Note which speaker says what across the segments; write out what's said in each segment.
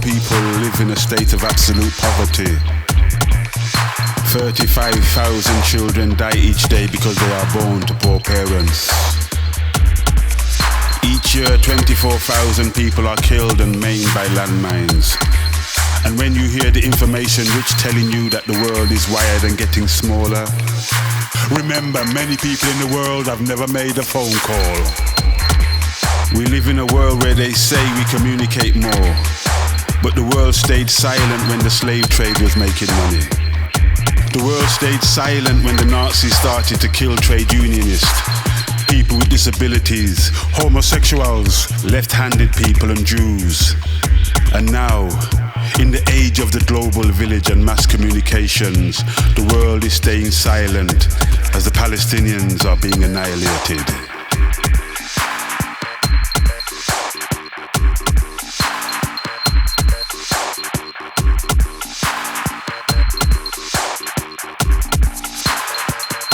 Speaker 1: people live in a state of absolute poverty. 35,000 children die each day because they are born to poor parents. Each year, 24,000 people are killed and maimed by landmines. And when you hear the information which telling you that the world is wired and getting smaller, remember, many people in the world have never made a phone call. We live in a world where they say we communicate more, but the world stayed silent when the slave trade was making money. The world stayed silent when the Nazis started to kill trade unionists, people with disabilities, homosexuals, left-handed people and Jews. And now, in the age of the global village and mass communications, the world is staying silent as the Palestinians are being annihilated.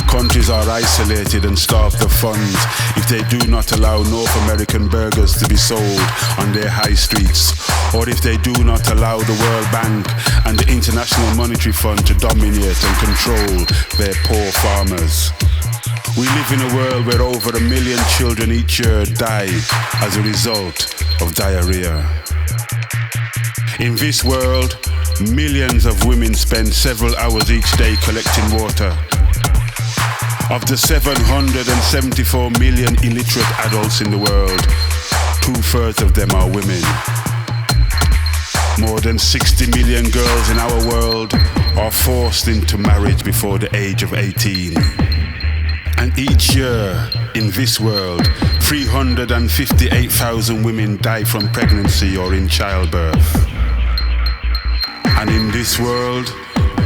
Speaker 1: Countries are isolated and starved of funds if they do not allow North American burgers to be sold on their high streets, or if they do not allow the World Bank and the International Monetary Fund to dominate and control their poor farmers. We live in a world where over 1 million children each year die as a result of diarrhea. In this world, millions of women spend several hours each day collecting water. Of the 774 million illiterate adults in the world, 2/3 of them are women. More than 60 million girls in our world are forced into marriage before the age of 18. And each year in this world, 358,000 women die from pregnancy or in childbirth. And in this world,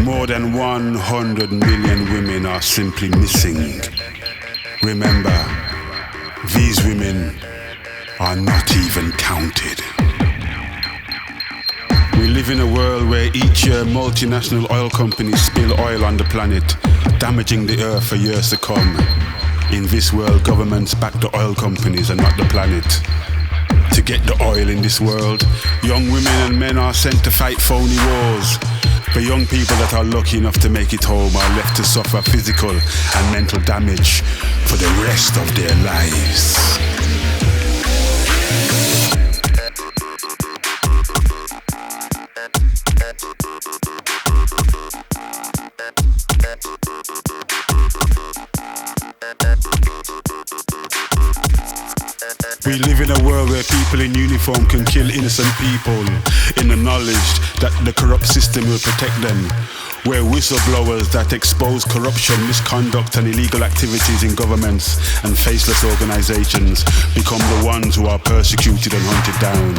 Speaker 1: more than 100 million women are simply missing. Remember, these women are not even counted. We live in a world where each year multinational oil companies spill oil on the planet, damaging the earth for years to come. In this world, governments back the oil companies and not the planet. To get the oil in this world, young women and men are sent to fight phony wars. The young people that are lucky enough to make it home are left to suffer physical and mental damage for the rest of their lives. We live in a world where people in uniform can kill innocent people in the knowledge that the corrupt system will protect them. Where whistleblowers that expose corruption, misconduct and illegal activities in governments and faceless organizations become the ones who are persecuted and hunted down.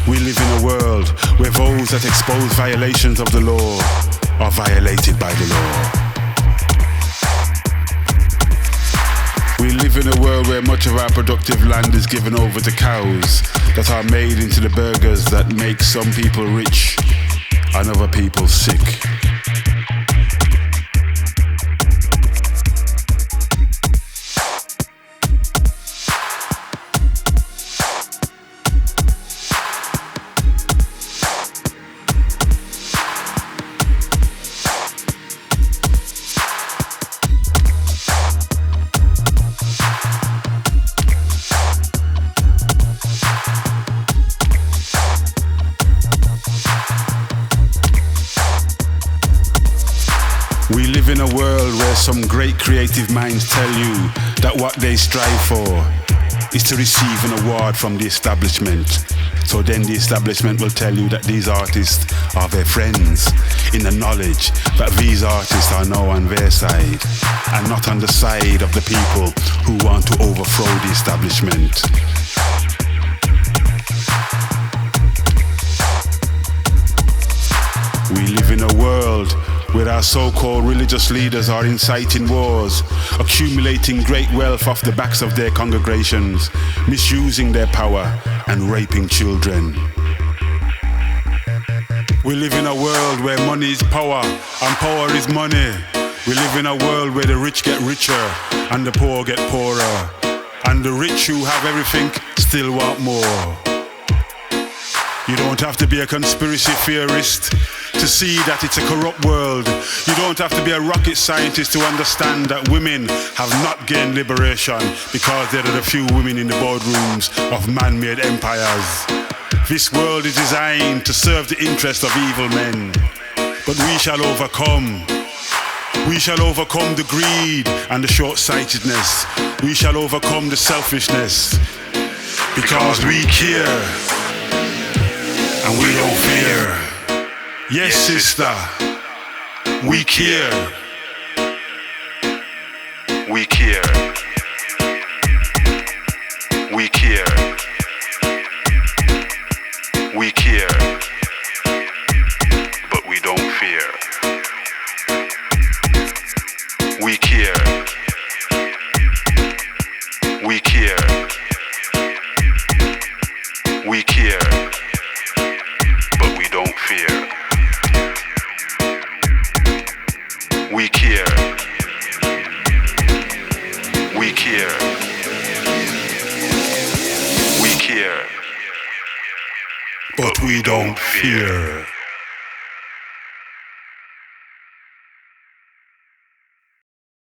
Speaker 1: We live in a world where those that expose violations of the law are violated by the law. We live in a world where much of our productive land is given over to cows that are made into the burgers that make some people rich and other people sick. We live in a world where some great creative minds tell you that what they strive for is to receive an award from the establishment. So then the establishment will tell you that these artists are their friends, in the knowledge that these artists are now on their side and not on the side of the people who want to overthrow the establishment. We live in a world where our so-called religious leaders are inciting wars, accumulating great wealth off the backs of their congregations, misusing their power and raping children. We live in a world where money is power and power is money. We live in a world where the rich get richer and the poor get poorer, and the rich who have everything still want more. You don't have to be a conspiracy theorist to see that it's a corrupt world. You don't have to be a rocket scientist to understand that women have not gained liberation because there are a few women in the boardrooms of man-made empires. This world is designed to serve the interest of evil men. But we shall overcome. We shall overcome the greed and the short-sightedness. We shall overcome the selfishness. Because we care. And we don't fear. Yes, sister. We care. We care. We care. We care. But we don't fear. We care. We care. We care. But we don't fear. We care. We care. We care. But we don't fear.